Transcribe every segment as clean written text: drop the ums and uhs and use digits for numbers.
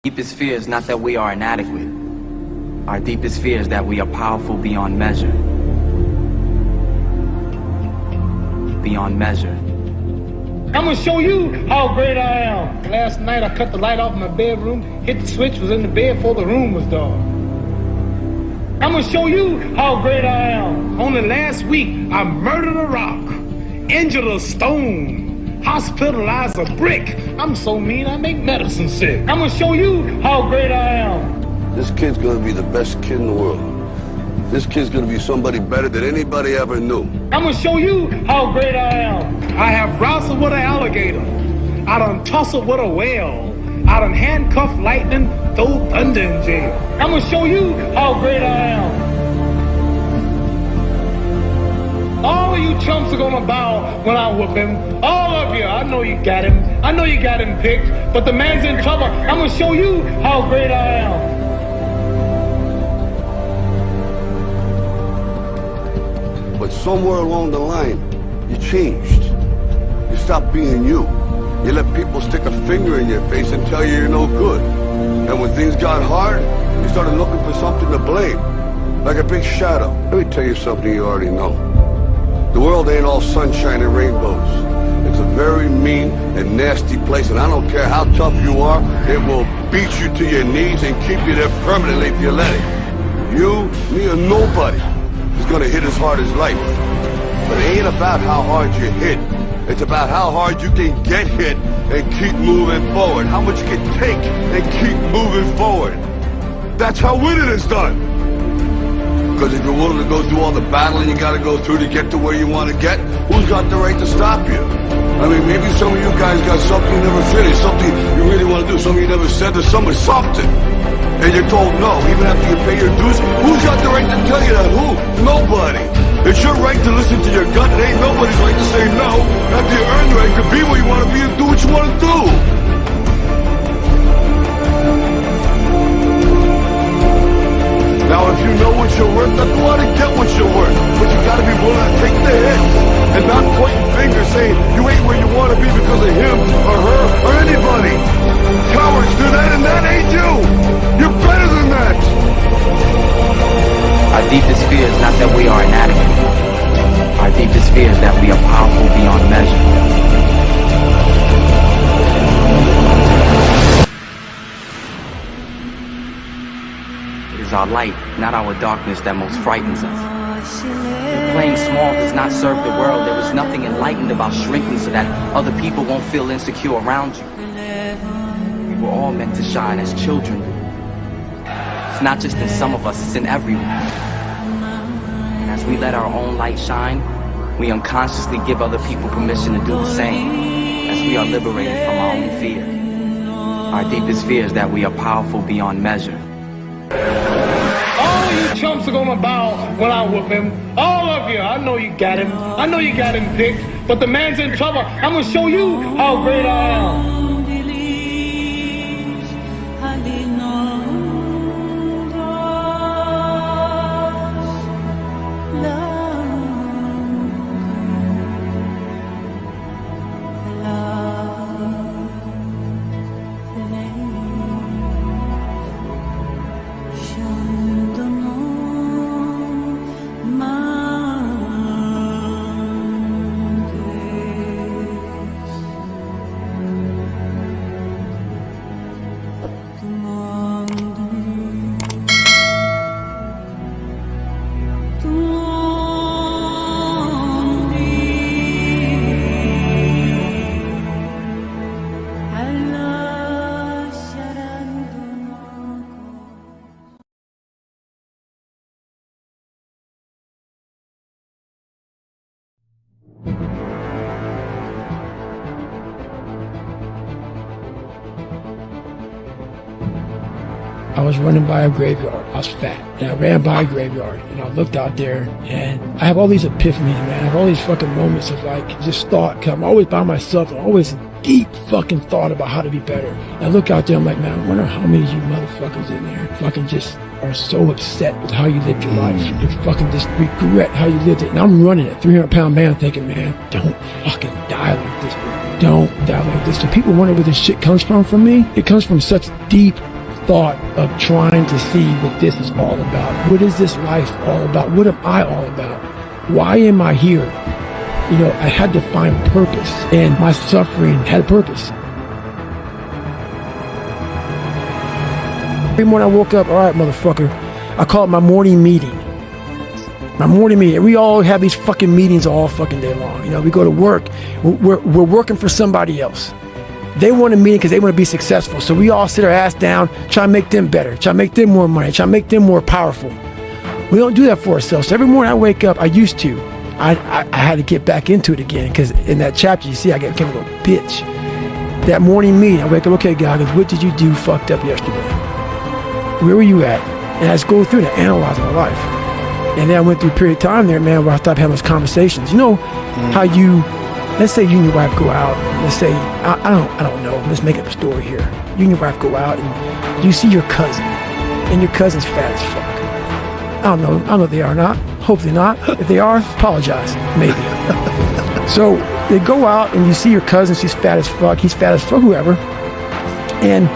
Deepest fear is not that we are inadequate. Our deepest fear is that we are powerful beyond measure. Beyond measure. I'm gonna show you how great I am. Last night I cut the light off in my bedroom, hit the switch, was in the bed before the room was dark. I'm gonna show you how great I am. Only last week I murdered a rock, injured a stone, hospitalized a brick. I'm so mean I make medicine sick. I'm gonna show you how great I am. This kid's gonna be the best kid in the world. This kid's gonna be somebody better than anybody ever knew. I'm gonna show you how great I am. I have wrestled with an alligator. I done tussled with a whale. I done handcuffed lightning, throw thunder in jail. I'm gonna show you how great I am. All of you chumps are gonna bow when I whoop him. All of you. I know you got him. I know you got him picked, but the man's in trouble. I'm gonna show you how great I am. But somewhere along the line, you changed. You stopped being you. You let people stick a finger in your face and tell you you're no good. And when things got hard, you started looking for something to blame, like a big shadow. Let me tell you something you already know. The world ain't all sunshine and rainbows. It's a very mean and nasty place, and I don't care how tough you are, it will beat you to your knees and keep you there permanently if you let it. You, me, or nobody is gonna hit as hard as life. But it ain't about how hard you hit. It's about how hard you can get hit and keep moving forward. How much you can take and keep moving forward. That's how winning is done. Because if you're willing to go through all the battling you gotta go through to get to where you want to get, who's got the right to stop you? I mean, maybe some of you guys got something you never finished, something you really want to do, something you never said to someone, something. And you're told no, even after you pay your dues. Who's got the right to tell you that? Who? Nobody. It's your right to listen to your gut. It ain't nobody's right to say no. After you earn the right to be where you want to be and do what you want to do. Now, if you know what you're worth, then go out and get what you're worth. But you gotta be willing to take the hits and not pointing fingers saying you ain't where you want to be because of him or her or anybody. Cowards do that, and that ain't you. You're better than that. Our deepest fear is not that we are inadequate. Our deepest fear is that we are powerful beyond measure. It is our light, not our darkness, that most frightens us. Playing small does not serve the world. There is nothing enlightened about shrinking so that other people won't feel insecure around you. We were all meant to shine as children do. It's not just in some of us, it's in everyone. And as we let our own light shine, we unconsciously give other people permission to do the same, as we are liberated from our own fear. Our deepest fear is that we are powerful beyond measure. All of you chumps are gonna bow when I whoop him. All of you. I know you got him. I know you got him picked, but the man's in trouble. I'm gonna show you how great I am. I was running by a graveyard. I was fat. And I ran by a graveyard. And I looked out there. And I have all these epiphanies, man. I have all these fucking moments of like just thought. Cause I'm always by myself. I'm always in deep fucking thought about how to be better. And I look out there. I'm like, man, I wonder how many of you motherfuckers in there fucking just are so upset with how you lived your life. You fucking just regret how you lived it. And I'm running a 300-pound man thinking, man, don't fucking die like this, bro. Don't die like this. So people wonder where this shit comes from me. It comes from such deep thought of trying to see what this is all about. What is this life all about? What am I all about? Why am I here? You know, I had to find purpose, and my suffering had a purpose. Every morning I woke up, all right, motherfucker, I call it my morning meeting. My morning meeting. We all have these fucking meetings all fucking day long. You know, we go to work. We're working for somebody else. They want a meeting because they want to be successful. So we all sit our ass down, try to make them better, try to make them more money, try to make them more powerful. We don't do that for ourselves. So every morning I wake up, I used to. I had to get back into it again, because in that chapter, you see, I became a little bitch. That morning meeting, I wake up, okay, Goggins, what did you do fucked up yesterday? Where were you at? And I just go through and analyze my life. And then I went through a period of time there, man, where I stopped having those conversations. You know how you, let's say you and your wife go out, let's say, I don't know, let's make up a story here. You and your wife go out and you see your cousin, and your cousin's fat as fuck. I don't know if they are or not. Hopefully not. If they are, apologize, maybe. So they go out and you see your cousin, she's fat as fuck, he's fat as fuck, whoever. And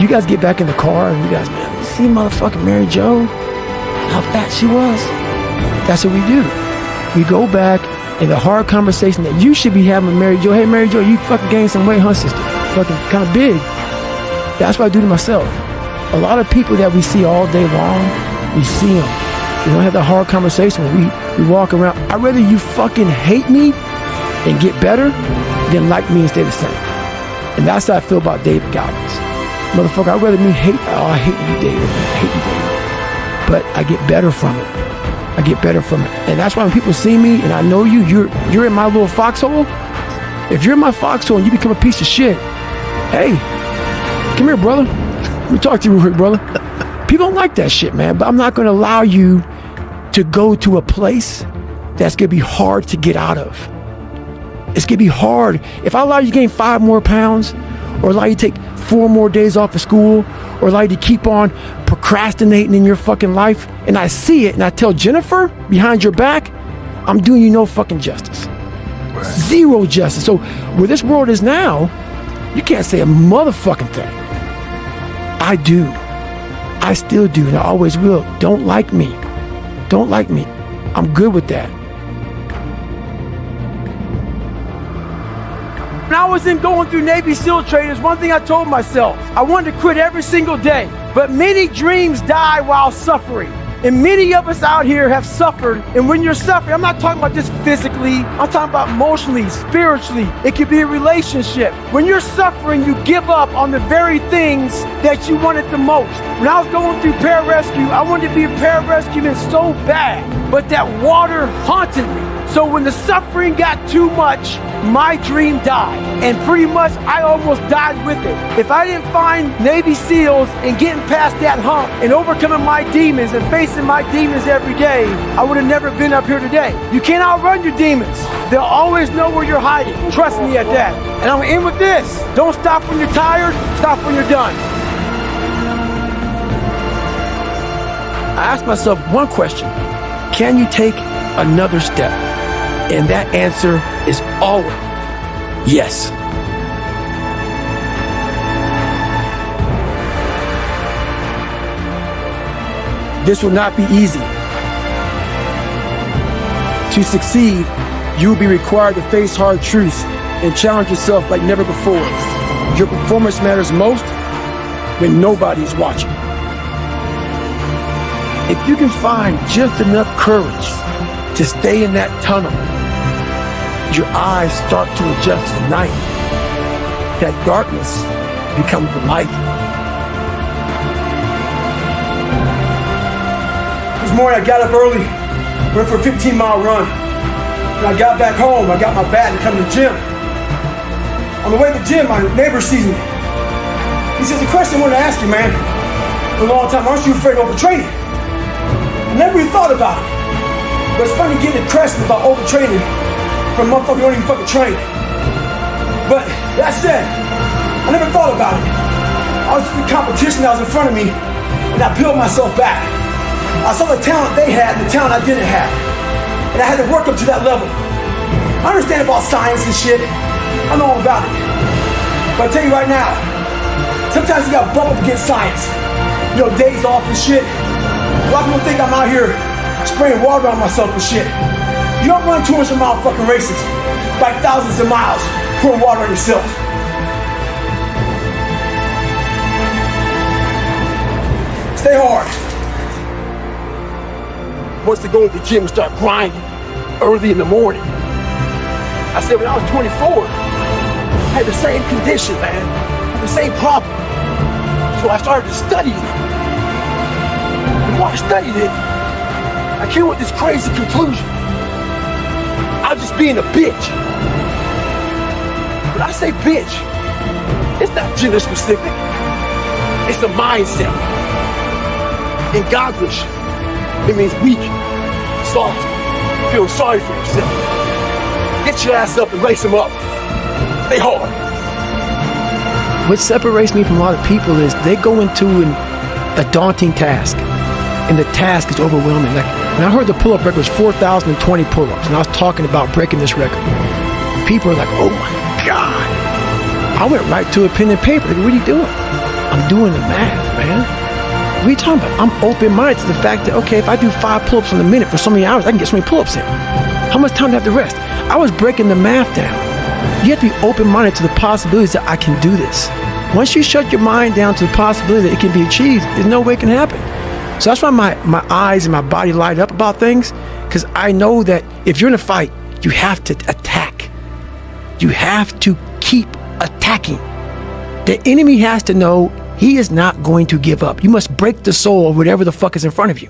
you guys get back in the car and you guys, man, you see motherfucking Mary Jo? How fat she was. That's what we do. We go back in the hard conversation that you should be having with Mary Jo. Hey, Mary Jo, you fucking gained some weight, huh, sister? Fucking kind of big. That's what I do to myself. A lot of people that we see all day long, we see them. We don't have that hard conversation when we walk around. I'd rather you fucking hate me and get better than like me and stay the same. And that's how I feel about David Goggins. Motherfucker, I'd rather me hate, oh, I hate you, David. I hate you, David. But I get better from it. I get better from it. And that's why when people see me and I know you're in my little foxhole. If you're in my foxhole and you become a piece of shit, hey, come here, brother. Let me talk to you real quick, brother. People don't like that shit, man. But I'm not going to allow you to go to a place that's going to be hard to get out of. It's going to be hard. If I allow you to gain 5 more pounds, or allow you to take 4 more days off of school, or allow you to keep on procrastinating in your fucking life, and I see it, and I tell Jennifer behind your back, I'm doing you no fucking justice. Right. Zero justice. So where this world is now, you can't say a motherfucking thing. I do. I still do, and I always will. Don't like me. Don't like me. I'm good with that. When I was going through Navy SEAL training, there's one thing I told myself. I wanted to quit every single day. But many dreams die while suffering. And many of us out here have suffered. And when you're suffering, I'm not talking about just physically. I'm talking about emotionally, spiritually. It could be a relationship. When you're suffering, you give up on the very things that you wanted the most. When I was going through pararescue, I wanted to be a pararescueman so bad. But that water haunted me. So when the suffering got too much, my dream died. And pretty much I almost died with it. If I didn't find Navy SEALs and getting past that hump and overcoming my demons and facing my demons every day, I would have never been up here today. You can't outrun your demons. They'll always know where you're hiding. Trust me at that. And I'm gonna end with this. Don't stop when you're tired, stop when you're done. I asked myself one question. Can you take another step? And that answer is always yes. This will not be easy. To succeed, you will be required to face hard truths and challenge yourself like never before. Your performance matters most when nobody's watching. If you can find just enough courage to stay in that tunnel, your eyes start to adjust at night. That darkness becomes the light. This morning I got up early, went for a 15-mile run. When I got back home, I got my bat and come to the gym. On the way to the gym, my neighbor sees me. He says, "A question I want to ask you, man. For a long time, aren't you afraid of overtraining?" I never even thought about it. But it's funny getting depressed about overtraining from motherfuckers who don't even fucking train. But that said, I never thought about it. I was in the competition that was in front of me, and I built myself back. I saw the talent they had and the talent I didn't have. And I had to work up to that level. I understand about science and shit. I know all about it. But I tell you right now, Sometimes you gotta bump up against science. You know, days off and shit. A lot of people think I'm out here spraying water on myself and shit. You don't run 200-mile fucking races by thousands of miles pouring water on yourself. Stay hard. Once to go to the gym and start grinding early in the morning. I said when I was 24, I had the same condition, man. I had the same problem. So I started to study it. The more I studied it, I came with this crazy conclusion. I was just being a bitch. When I say bitch, it's not gender specific. It's a mindset. In Godlish, it means weak, soft, feel sorry for yourself. Get your ass up and lace them up. Stay hard. What separates me from a lot of people is they go into a daunting task, and the task is overwhelming. Like when I heard the pull-up record was 4,020 pull-ups, and I was talking about breaking this record. People are like, "Oh my God!" I went right to a pen and paper. Like, what are you doing? I'm doing the math, man. What are you talking about? I'm open-minded to the fact that, okay, if I do 5 pull-ups in a minute for so many hours, I can get so many pull-ups in. How much time do I have to rest? I was breaking the math down. You have to be open-minded to the possibilities that I can do this. Once you shut your mind down to the possibility that it can be achieved, there's no way it can happen. So that's why my eyes and my body light up about things, because I know that if you're in a fight, you have to attack. You have to keep attacking. The enemy has to know he is not going to give up. You must break the soul of whatever the fuck is in front of you.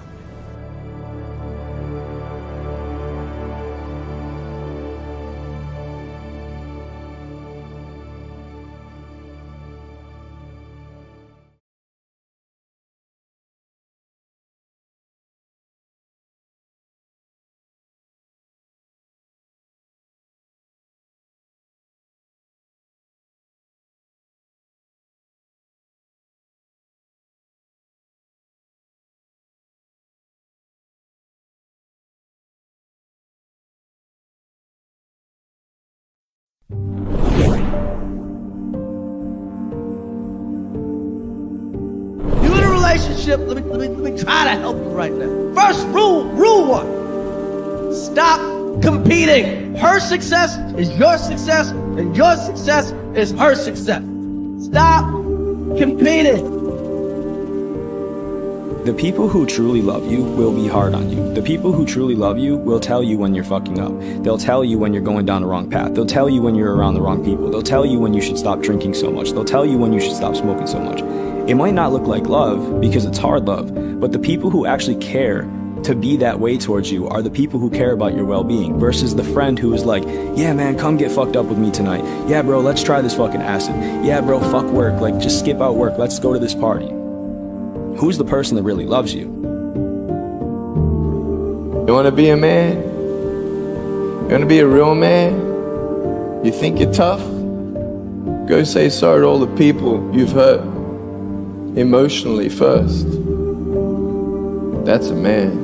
Relationship, let me try to help you right now. First rule 1. Stop competing. Her success is your success, and your success is her success. Stop competing. The people who truly love you will be hard on you. The people who truly love you will tell you when you're fucking up. They'll tell you when you're going down the wrong path. They'll tell you when you're around the wrong people. They'll tell you when you should stop drinking so much. They'll tell you when you should stop smoking so much. It might not look like love because it's hard love, but the people who actually care to be that way towards you are the people who care about your well-being versus the friend who is like, yeah man, come get fucked up with me tonight. Yeah bro, let's try this fucking acid. Yeah bro, fuck work, like just skip out work, let's go to this party. Who's the person that really loves you? You want to be a man? You want to be a real man? You think you're tough? Go say sorry to all the people you've hurt emotionally first. That's a man.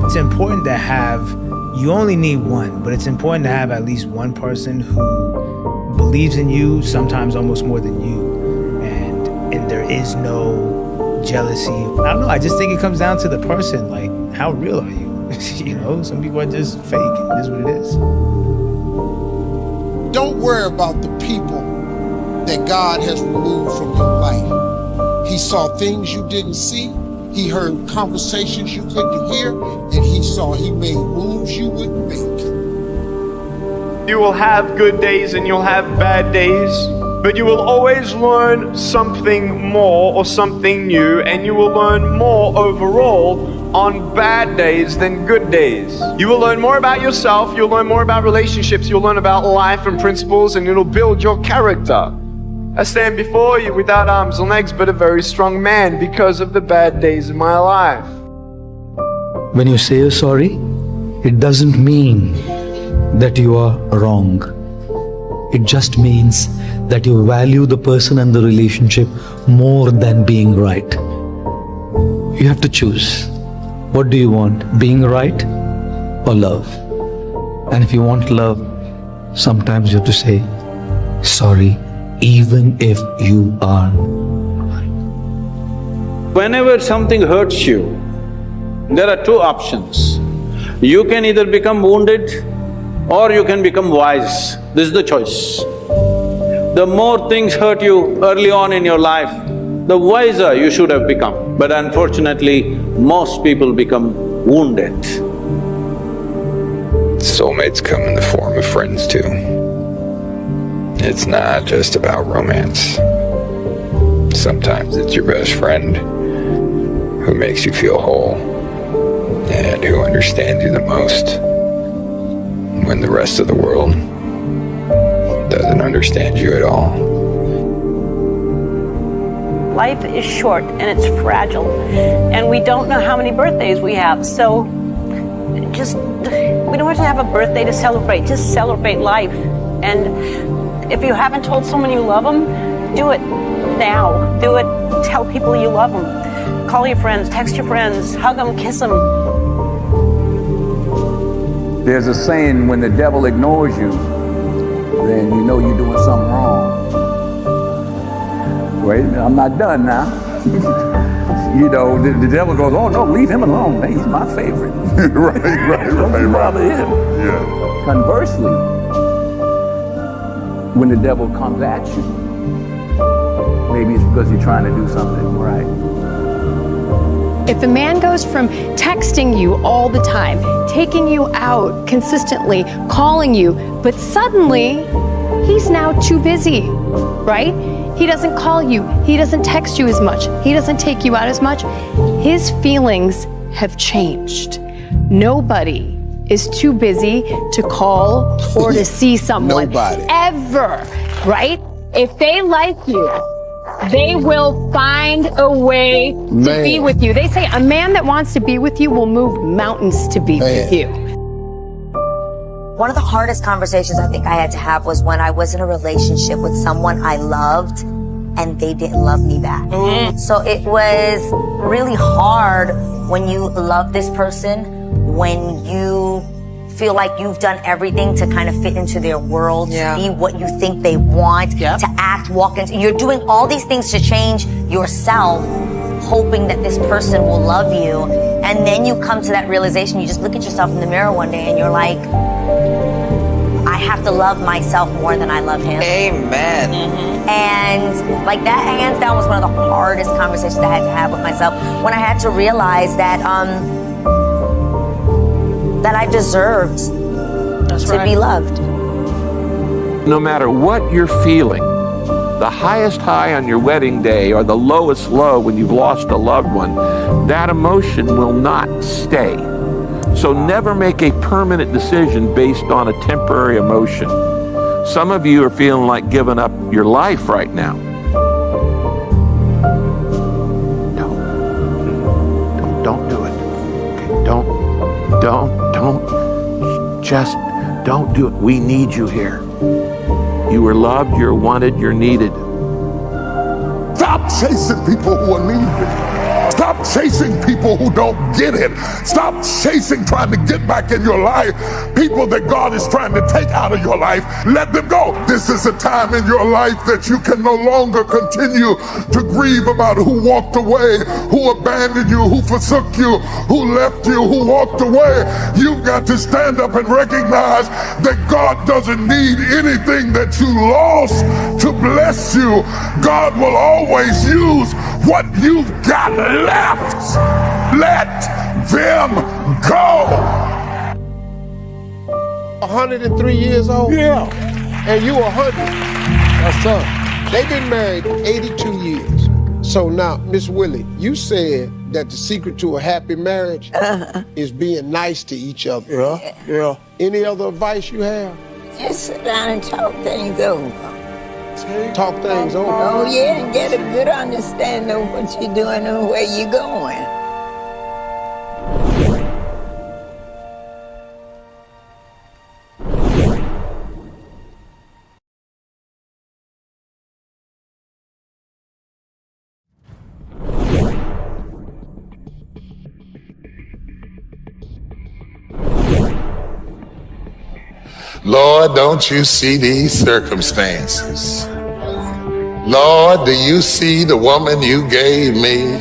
It's important to have, you only need one, but it's important to have at least one person who believes in you, sometimes almost more than you, and there is no jealousy. I don't know, I just think it comes down to the person, like, how real are you? You know, some people are just fake, it is what it is. Don't worry about the people that God has removed from your life. He saw things you didn't see. He heard conversations you couldn't hear, and he made moves you wouldn't make. You will have good days and you'll have bad days, but you will always learn something more or something new, and you will learn more overall on bad days than good days. You will learn more about yourself, you'll learn more about relationships, you'll learn about life and principles, and it'll build your character. I stand before you without arms and legs, but a very strong man because of the bad days in my life. When you say you're sorry, it doesn't mean that you are wrong. It just means that you value the person and the relationship more than being right. You have to choose. What do you want? Being right or love? And if you want love, sometimes you have to say sorry even if you are. Whenever something hurts you, there are two options. You can either become wounded or you can become wise. This is the choice. The more things hurt you early on in your life, the wiser you should have become. But unfortunately, most people become wounded. Soulmates come in the form of friends too. It's not just about romance. Sometimes it's your best friend who makes you feel whole and who understands you the most when the rest of the world doesn't understand you at all. Life is short and it's fragile, and we don't know how many birthdays we have, so we don't have to have a birthday to celebrate, just celebrate life. And if you haven't told someone you love them, do it now. Do it, tell people you love them. Call your friends, text your friends, hug them, kiss them. There's a saying, when the devil ignores you, then you know you're doing something wrong. Wait a minute, I'm not done now. You know, the devil goes, oh no, leave him alone. Hey, he's my favorite. Don't bother him. Yeah. Conversely, when the devil comes at you, maybe it's because you're trying to do something right. If a man goes from texting you all the time, taking you out consistently, calling you, but suddenly he's now too busy, right? He doesn't call you, he doesn't text you as much, he doesn't take you out as much. His feelings have changed. Nobody is too busy to call or to see someone. Nobody. Ever, right? If they like you, they will find a way to be with you. They say a man that wants to be with you will move mountains to be with you. One of the hardest conversations I think I had to have was when I was in a relationship with someone I loved and they didn't love me back. So it was really hard when you love this person, when you feel like you've done everything to kind of fit into their world, to be what you think they want, to act, walk into. You're doing all these things to change yourself, hoping that this person will love you. And then you come to that realization, you just look at yourself in the mirror one day and you're like, I have to love myself more than I love him. Amen. And like that, hands down, was one of the hardest conversations I had to have with myself, when I had to realize that that I deserved to be loved. No matter what you're feeling, the highest high on your wedding day or the lowest low when you've lost a loved one, that emotion will not stay. So never make a permanent decision based on a temporary emotion. Some of you are feeling like giving up your life right now. Don't do it. Okay, just don't do it. We need you here. You were loved, you're wanted, you're needed. Stop chasing people who are needed. Stop chasing people who don't get it. Stop chasing, trying to get back in your life. People that God is trying to take out of your life, let them go. This is a time in your life that you can no longer continue to grieve about who walked away, who abandoned you, who forsook you, who left you, who walked away. You've got to stand up and recognize that God doesn't need anything that you lost to bless you. God will always use what you've got left. Let them go. 103 years old? Yeah. And you 100. That's tough. They've been married 82 years. So now, Miss Willie, you said that the secret to a happy marriage is being nice to each other. Yeah. Any other advice you have? Just sit down and talk things over. Talk things over? Oh, yeah, and get a good understanding of what you're doing and where you're going. Lord, don't you see these circumstances? Lord, do you see the woman you gave me?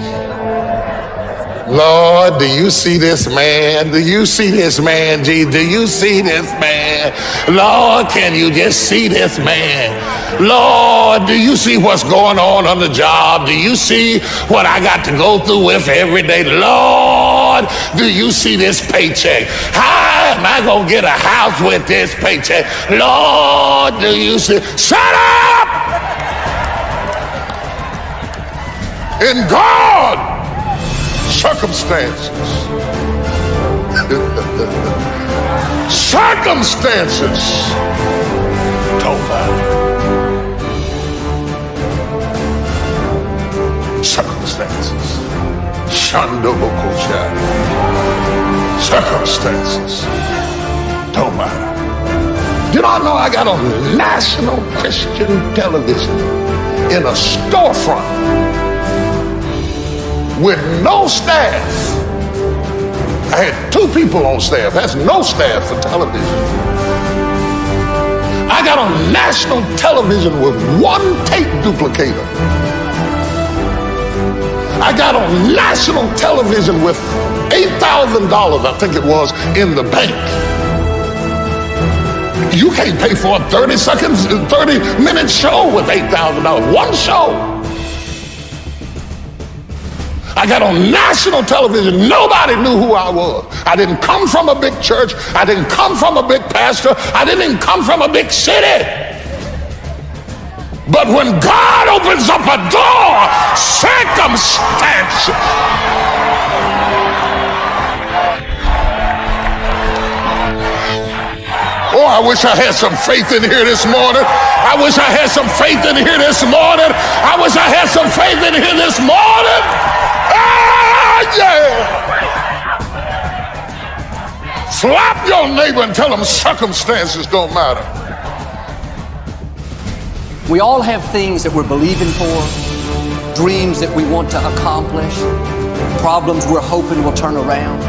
Lord, do you see this man? Do you see this man, Jesus? Do you see this man? Lord, can you just see this man? Lord, do you see what's going on the job? Do you see what I got to go through with every day? Lord, do you see this paycheck? How am I going to get a house with this paycheck? Lord, do you see? Shut up! In God, circumstances don't matter. Circumstances don't matter. Did I know I got on national Christian television in a storefront with no staff? I had 2 people on staff. That's no staff for television. I got on national television with 1 tape duplicator. I got on national television with $8,000, I think it was, in the bank. You can't pay for a 30-minute show with $8,000. 1 show. I got on national television. Nobody knew who I was. I didn't come from a big church. I didn't come from a big pastor. I didn't even come from a big city. But when God opens up a door, circumstances. Oh, I wish I had some faith in here this morning. I wish I had some faith in here this morning. I wish I had some faith in here this morning. Yeah. Slap your neighbor and tell them circumstances don't matter. We all have things that we're believing for, dreams that we want to accomplish, problems we're hoping will turn around.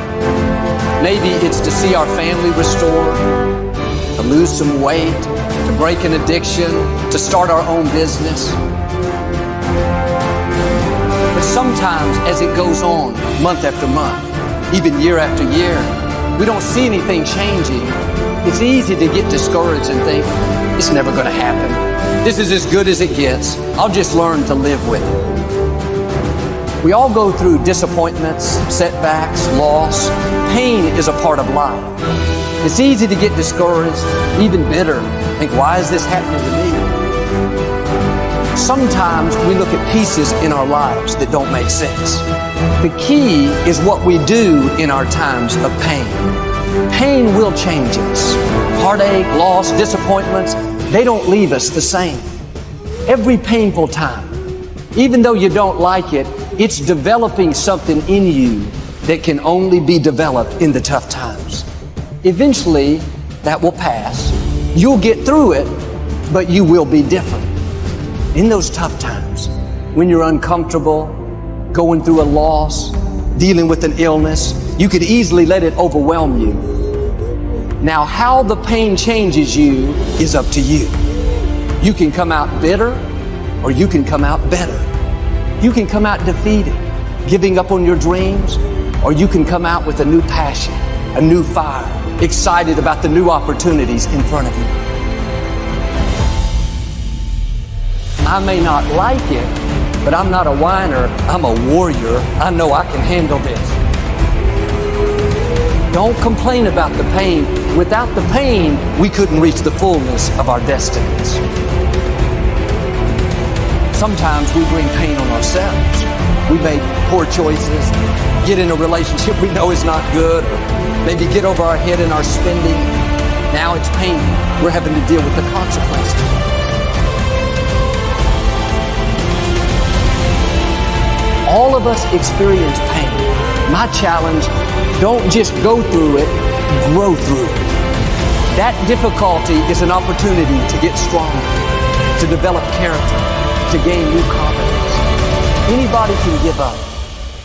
Maybe it's to see our family restored, to lose some weight, to break an addiction, to start our own business. But sometimes as it goes on, month after month, even year after year, we don't see anything changing. It's easy to get discouraged and think, it's never going to happen. This is as good as it gets. I'll just learn to live with it. We all go through disappointments, setbacks, loss. Pain is a part of life. It's easy to get discouraged, even bitter. Think, why is this happening to me? Sometimes we look at pieces in our lives that don't make sense. The key is what we do in our times of pain. Pain will change us. Heartache, loss, disappointments, they don't leave us the same. Every painful time, even though you don't like it, it's developing something in you that can only be developed in the tough times. Eventually, that will pass. You'll get through it, but you will be different. In those tough times, when you're uncomfortable, going through a loss, dealing with an illness, you could easily let it overwhelm you. Now, how the pain changes you is up to you. You can come out bitter, or you can come out better. You can come out defeated, giving up on your dreams, or you can come out with a new passion, a new fire, excited about the new opportunities in front of you. I may not like it, but I'm not a whiner, I'm a warrior. I know I can handle this. Don't complain about the pain. Without the pain, we couldn't reach the fullness of our destinies. Sometimes we bring pain on ourselves. We make poor choices, get in a relationship we know is not good, or maybe get over our head in our spending. Now it's painful. We're having to deal with the consequences. All of us experience pain. My challenge, don't just go through it, grow through it. That difficulty is an opportunity to get stronger, to develop character, to gain new confidence. Anybody can give up.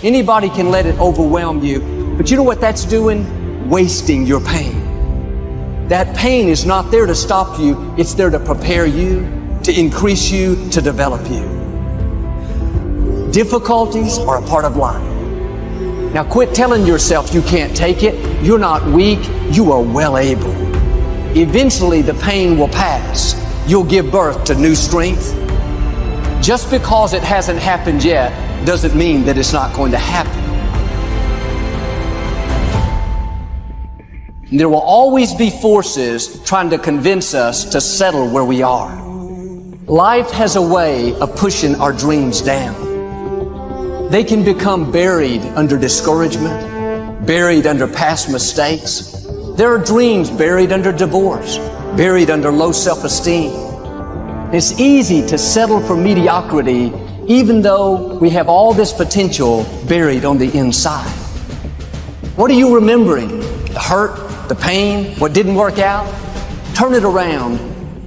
Anybody can let it overwhelm you. But you know what that's doing? Wasting your pain. That pain is not there to stop you. It's there to prepare you to increase you, to develop you. Difficulties are a part of life. Now quit telling yourself you can't take it. You're not weak. You are well able. Eventually the pain will pass. You'll give birth to new strength. Just because it hasn't happened yet doesn't mean that it's not going to happen. There will always be forces trying to convince us to settle where we are. Life has a way of pushing our dreams down. They can become buried under discouragement, buried under past mistakes. There are dreams buried under divorce, buried under low self-esteem. It's easy to settle for mediocrity even though we have all this potential buried on the inside. What are you remembering? The hurt, the pain, what didn't work out? Turn it around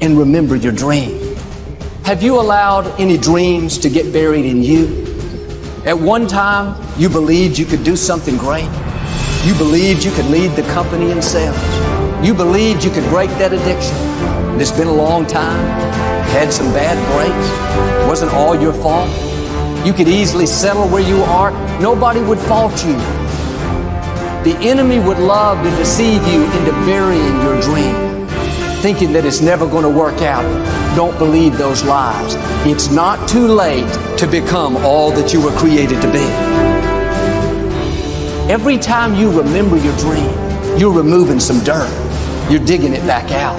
and remember your dream. Have you allowed any dreams to get buried in you? At one time, you believed you could do something great. You believed you could lead the company in sales. You believed you could break that addiction. And it's been a long time. Had some bad breaks. It wasn't all your fault. You could easily settle where you are. Nobody would fault you. The enemy would love to deceive you into burying your dream, thinking that it's never going to work out. Don't believe those lies. It's not too late to become all that you were created to be. Every time you remember your dream, you're removing some dirt. You're digging it back out.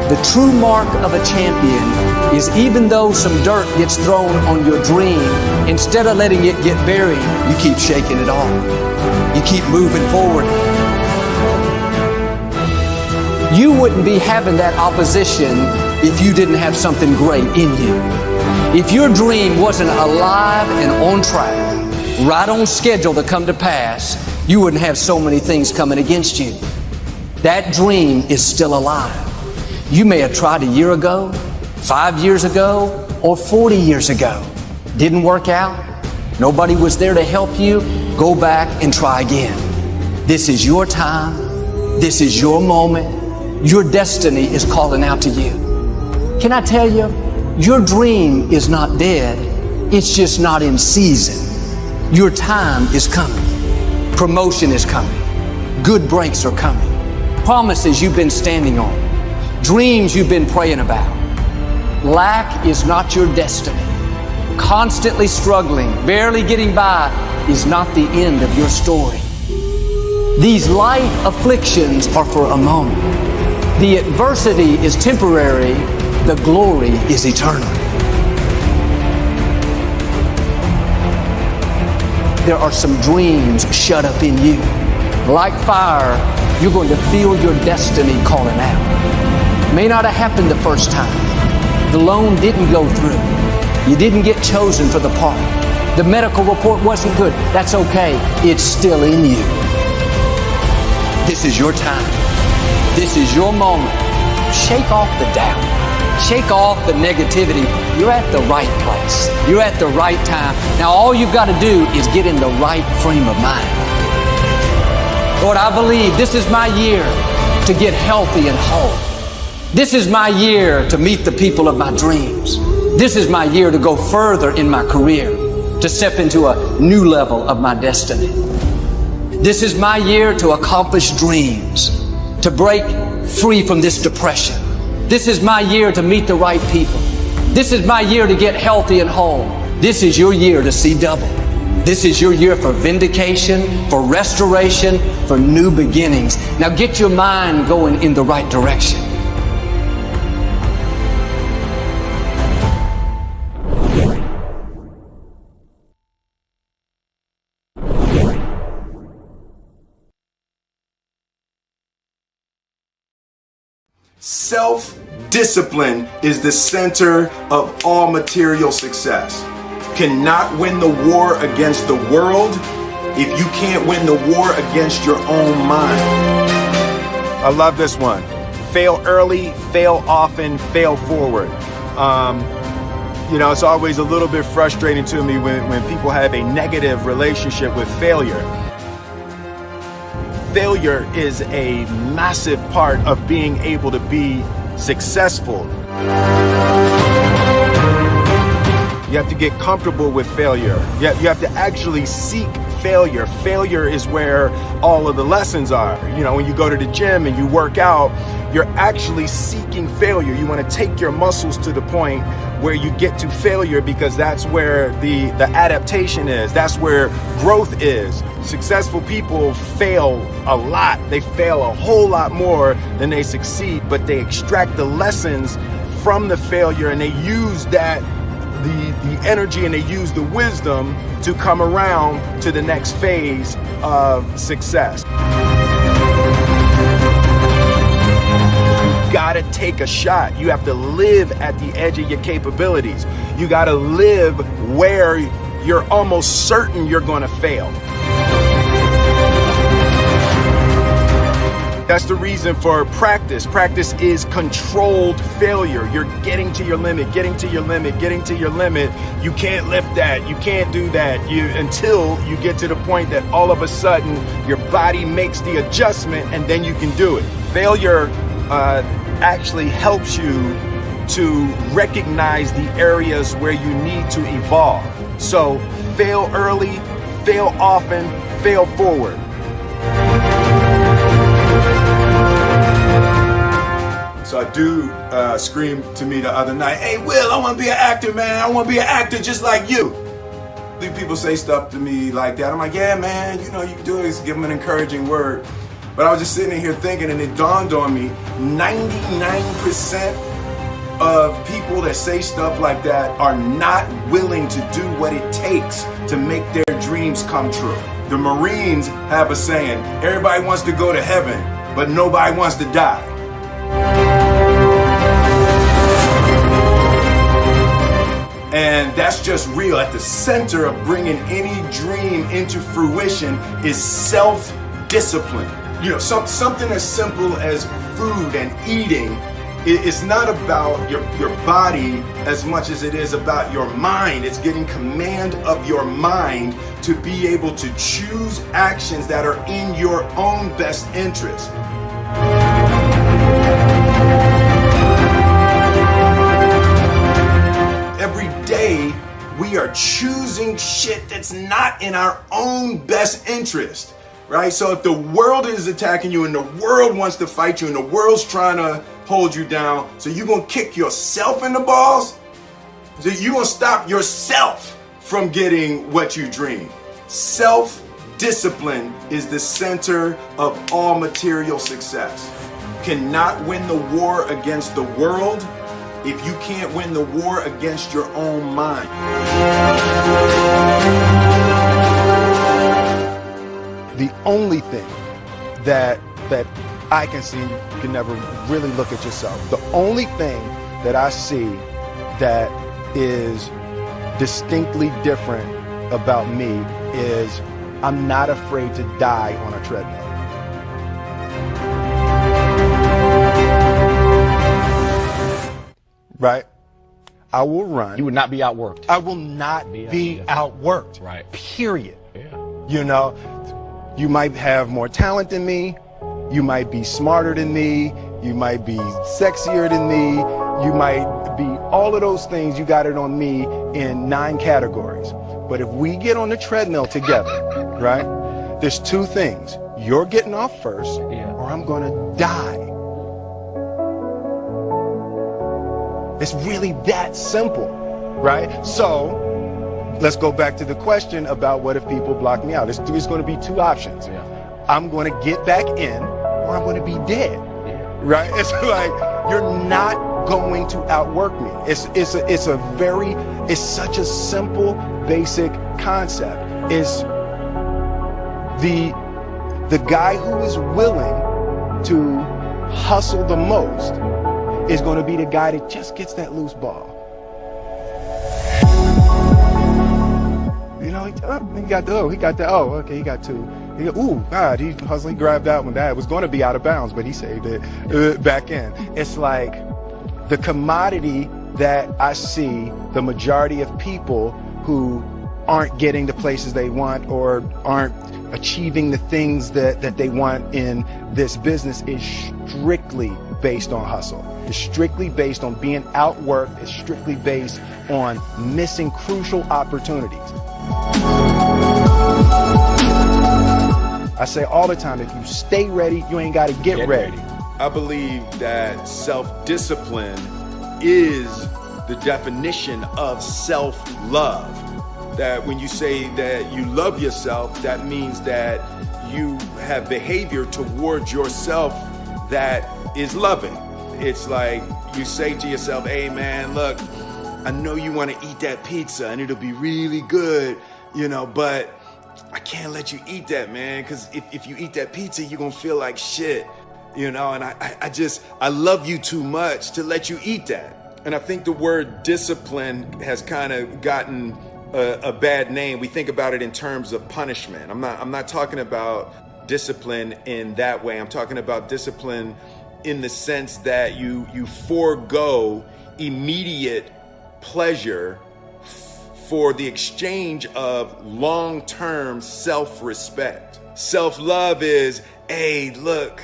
The true mark of a champion is even though some dirt gets thrown on your dream, instead of letting it get buried, you keep shaking it off. You keep moving forward. You wouldn't be having that opposition if you didn't have something great in you. If your dream wasn't alive and on track, right on schedule to come to pass, you wouldn't have so many things coming against you. That dream is still alive. You may have tried a year ago, 5 years ago, or 40 years ago. Didn't work out. Nobody was there to help you. Go back and try again. This is your time. This is your moment. Your destiny is calling out to you. Can I tell you, your dream is not dead. It's just not in season. Your time is coming. Promotion is coming. Good breaks are coming. Promises you've been standing on. Dreams you've been praying about. Lack is not your destiny. Constantly struggling, barely getting by is not the end of your story. These light afflictions are for a moment. The adversity is temporary. The glory is eternal. There are some dreams shut up in you. Like fire, you're going to feel your destiny calling out. May not have happened the first time. The loan didn't go through. You didn't get chosen for the part. The medical report wasn't good. That's okay. It's still in you. This is your time. This is your moment. Shake off the doubt. Shake off the negativity. You're at the right place. You're at the right time. Now all you've got to do is get in the right frame of mind. Lord, I believe this is my year to get healthy and whole. This is my year to meet the people of my dreams. This is my year to go further in my career, to step into a new level of my destiny. This is my year to accomplish dreams, to break free from this depression. This is my year to meet the right people. This is my year to get healthy and whole. This is your year to see double. This is your year for vindication, for restoration, for new beginnings. Now get your mind going in the right direction. Self-discipline is the center of all material success. Cannot win the war against the world if you can't win the war against your own mind. I love this one. Fail early, fail often, fail forward. It's always a little bit frustrating to me when people have a negative relationship with failure. Failure is a massive part of being able to be successful. You have to get comfortable with failure. You have to actually seek failure. Failure is where all of the lessons are. You know, when you go to the gym and you work out, you're actually seeking failure. You want to take your muscles to the point where you get to failure, because that's where the adaptation is. That's where growth is. Successful people fail a lot. They fail a whole lot more than they succeed, but they extract the lessons from the failure and they use that, the energy, and they use the wisdom to come around to the next phase of success. You gotta take a shot. You have to live at the edge of your capabilities. You gotta live where you're almost certain you're gonna fail. That's the reason for practice. Practice is controlled failure. You're getting to your limit, getting to your limit, getting to your limit. You can't lift that. You can't do that. Until you get to the point that all of a sudden your body makes the adjustment and then you can do it. Failure actually helps you to recognize the areas where you need to evolve. So fail early, fail often, fail forward. So a dude screamed to me the other night, "Hey Will, I want to be an actor, man. I want to be an actor just like you." People say stuff to me like that. I'm like, yeah, man, you know, you can do it. Give them an encouraging word. But I was just sitting in here thinking, and it dawned on me, 99% of people that say stuff like that are not willing to do what it takes to make their dreams come true. The Marines have a saying, everybody wants to go to heaven, but nobody wants to die. And that's just real. At the center of bringing any dream into fruition is self-discipline. You know, something as simple as food and eating. It's not about your body as much as it is about your mind. It's getting command of your mind to be able to choose actions that are in your own best interest. Every day, we are choosing shit that's not in our own best interest, right? So if the world is attacking you and the world wants to fight you and the world's trying to hold you down, so you're gonna kick yourself in the balls? So you're gonna stop yourself from getting what you dream. Self-discipline is the center of all material success. You cannot win the war against the world if you can't win the war against your own mind. The only thing that I can see, you can never really look at yourself. The only thing that I see that is distinctly different about me is I'm not afraid to die on a treadmill. Right? I will run. You would not be outworked. I will not be outworked. Right. Period. Yeah. You know, you might have more talent than me. You might be smarter than me. You might be sexier than me. You might be all of those things. You got it on me in 9 categories. But if we get on the treadmill together, right, there's 2 things. You're getting off first, or I'm going to die. It's really that simple, right? So let's go back to the question about what if people block me out. There's going to be 2 options. I'm going to get back in, or I'm going to be dead, right? It's like, you're not going to outwork me. It's such a simple, basic concept. It's the guy who is willing to hustle the most is going to be the guy that just gets that loose ball. You know, he got 2. Ooh, God, he hustling, he grabbed that one. That was going to be out of bounds, but he saved it back in. It's like the commodity that I see the majority of people who aren't getting the places they want or aren't achieving the things that they want in this business is strictly based on hustle. It's strictly based on being outworked. It's strictly based on missing crucial opportunities. I say all the time, if you stay ready, you ain't got to get ready. I believe that self-discipline is the definition of self-love. That when you say that you love yourself, that means that you have behavior towards yourself that is loving. It's like you say to yourself, hey man, look, I know you want to eat that pizza and it'll be really good, you know, but I can't let you eat that, man, because if you eat that pizza, you're going to feel like shit, you know, and I love you too much to let you eat that. And I think the word discipline has kind of gotten a bad name. We think about it in terms of punishment. I'm not talking about discipline in that way. I'm talking about discipline in the sense that you forego immediate pleasure for the exchange of long-term self-respect. Self-love is, hey, look,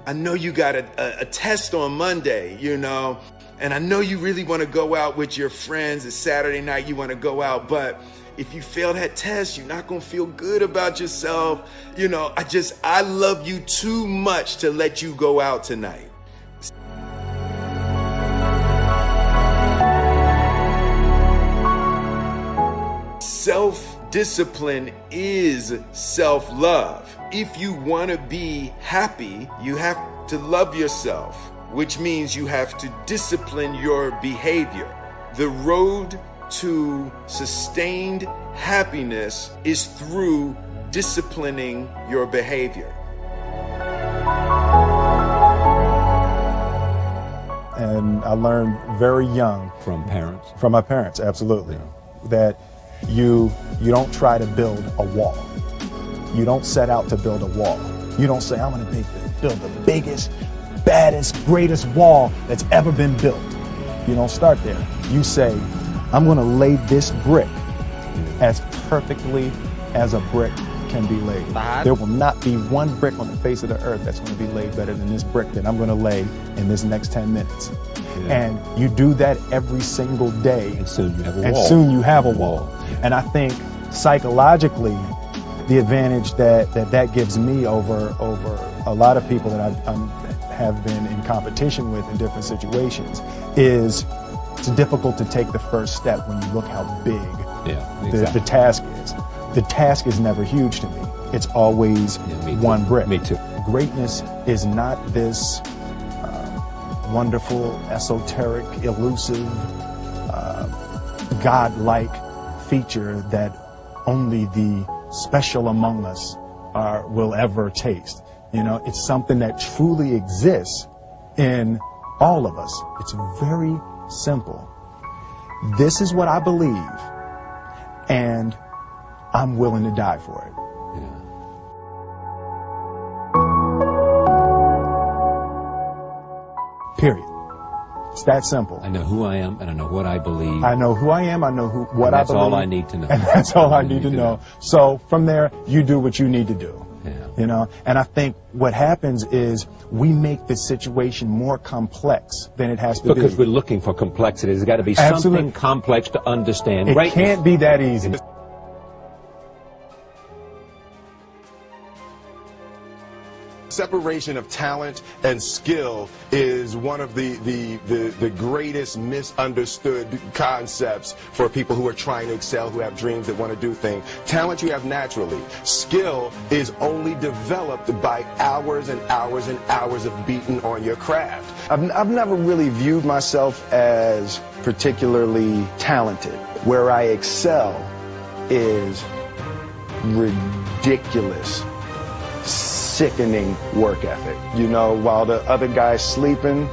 I know you got a test on Monday, you know, and I know you really want to go out with your friends. It's Saturday night, you want to go out, but if you fail that test, you're not going to feel good about yourself. You know, I love you too much to let you go out tonight. Self-discipline is self-love. If you want to be happy, you have to love yourself, which means you have to discipline your behavior. The road to sustained happiness is through disciplining your behavior. And I learned very young from parents. From my parents, absolutely. That you don't try to build a wall. You don't set out to build a wall. You don't say, I'm gonna build the biggest, baddest, greatest wall that's ever been built. You don't start there. You say, I'm gonna lay this brick as perfectly as a brick can be laid. There will not be one brick on the face of the earth that's gonna be laid better than this brick that I'm gonna lay in this next 10 minutes. And you do that every single day. And soon you have a wall. And soon you have a wall. And I think psychologically, the advantage that gives me over a lot of people that I have been in competition with in different situations is it's difficult to take the first step when you look how big the task is. The task is never huge to me. It's always one brick. Me too. Greatness is not this wonderful, esoteric, elusive, God-like feature that only the special among us will ever taste. You know, it's something that truly exists in all of us. It's very simple. This is what I believe, and I'm willing to die for it. Period. It's that simple. I know who I am and I know what I believe. I know who I am, I know what I believe. That's all I need to know. And that's all I need to know. So from there, you do what you need to do. You know, and I think what happens is we make the situation more complex than it has to be. Because we're looking for complexity. There's got to be something complex to understand. It can't be that easy. Separation of talent and skill is one of the greatest misunderstood concepts for people who are trying to excel, who have dreams, that want to do things. Talent you have naturally. Skill is only developed by hours and hours and hours of beating on your craft. I've never really viewed myself as particularly talented. Where I excel is ridiculous, sickening work ethic. You know, while the other guy's sleeping,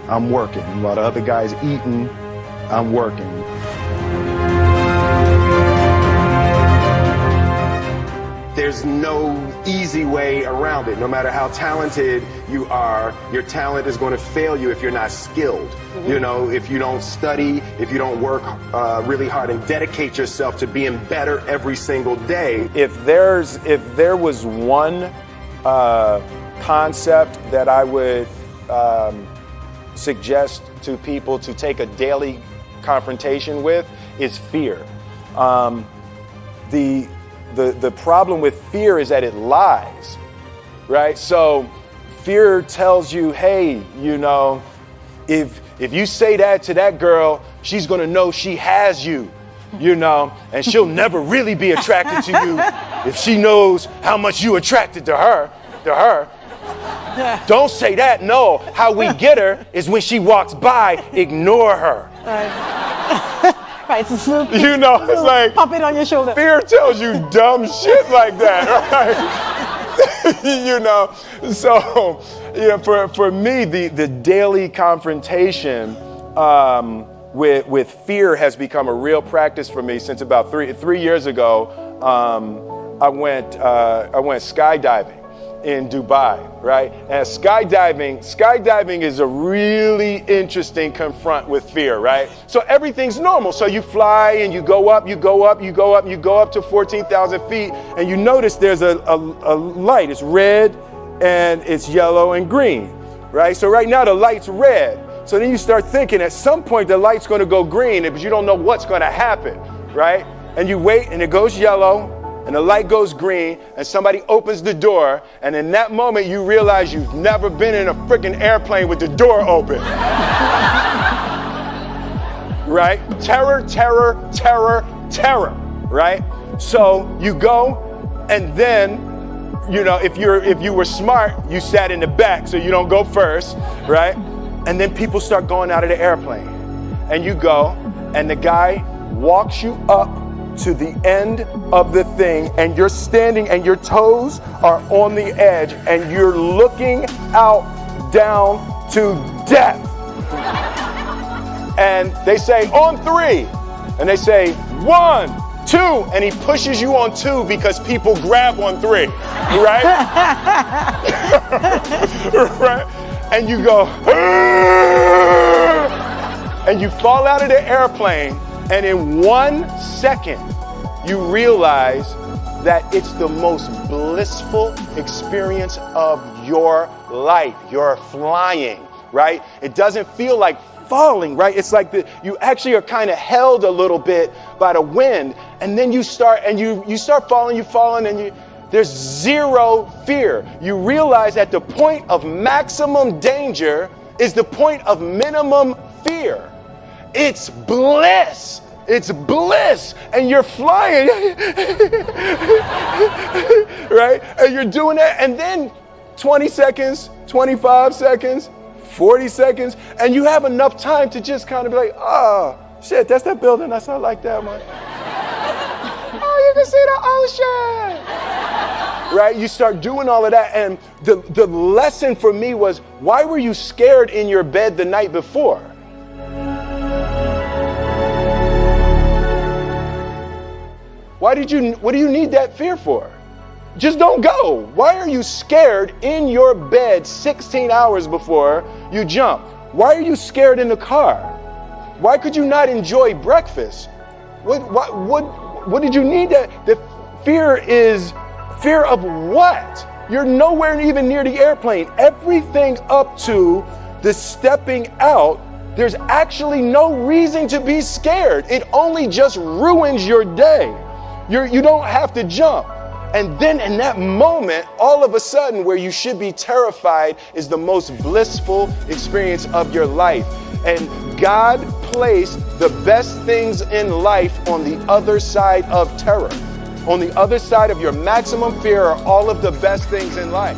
I'm working. While the other guy's eating, I'm working. There's no easy way around it. No matter how talented you are, your talent is going to fail you if you're not skilled. You know, if you don't study, if you don't work really hard and dedicate yourself to being better every single day. If there was one concept that I would suggest to people to take a daily confrontation with is fear. The problem with fear is that it lies, right? So fear tells you, hey, you know, if you say that to that girl, she's gonna know she has you, you know, and she'll never really be attracted to you if she knows how much you attracted to her. Don't say that. No, how we get her is when she walks by, ignore her. Right, it's a smooth, you know, it's like pop it on your shoulder. Fear tells you dumb shit like that, right? You know, so for me, the daily confrontation with fear has become a real practice for me since about three years ago. I went skydiving in Dubai, right? And skydiving is a really interesting confront with fear, right? So everything's normal. So you fly and you go up to 14,000 feet, and you notice there's a light. It's red and it's yellow and green, right? So right now the light's red. So then you start thinking at some point the light's gonna go green, but you don't know what's gonna happen, right? And you wait and it goes yellow, and the light goes green, and somebody opens the door, and in that moment you realize you've never been in a freaking airplane with the door open. Right? Terror, right? So you go, and then, you know, if you were smart, you sat in the back so you don't go first, right? And then people start going out of the airplane, and you go, and the guy walks you up to the end of the thing, and you're standing and your toes are on the edge and you're looking out down to death. And they say on 3, and they say 1, 2, and he pushes you on 2 because people grab on 3, right? Right? And you go, and you fall out of the airplane. And in 1 second, you realize that it's the most blissful experience of your life. You're flying, right? It doesn't feel like falling, right? It's like you actually are kind of held a little bit by the wind, and then you start falling, and there's zero fear. You realize that the point of maximum danger is the point of minimum fear. It's bliss. It's bliss. And you're flying. Right? And you're doing that. And then 20 seconds, 25 seconds, 40 seconds. And you have enough time to just kind of be like, oh, shit, that's that building. I like that one. Oh, you can see the ocean. Right? You start doing all of that. And the lesson for me was, why were you scared in your bed the night before? What do you need that fear for? Just don't go. Why are you scared in your bed 16 hours before you jump? Why are you scared in the car? Why could you not enjoy breakfast? What did you need that? The fear is fear of what? You're nowhere even near the airplane. Everything up to the stepping out, there's actually no reason to be scared. It only just ruins your day. You don't have to jump. And then in that moment, all of a sudden, where you should be terrified is the most blissful experience of your life. And God placed the best things in life on the other side of terror. On the other side of your maximum fear are all of the best things in life.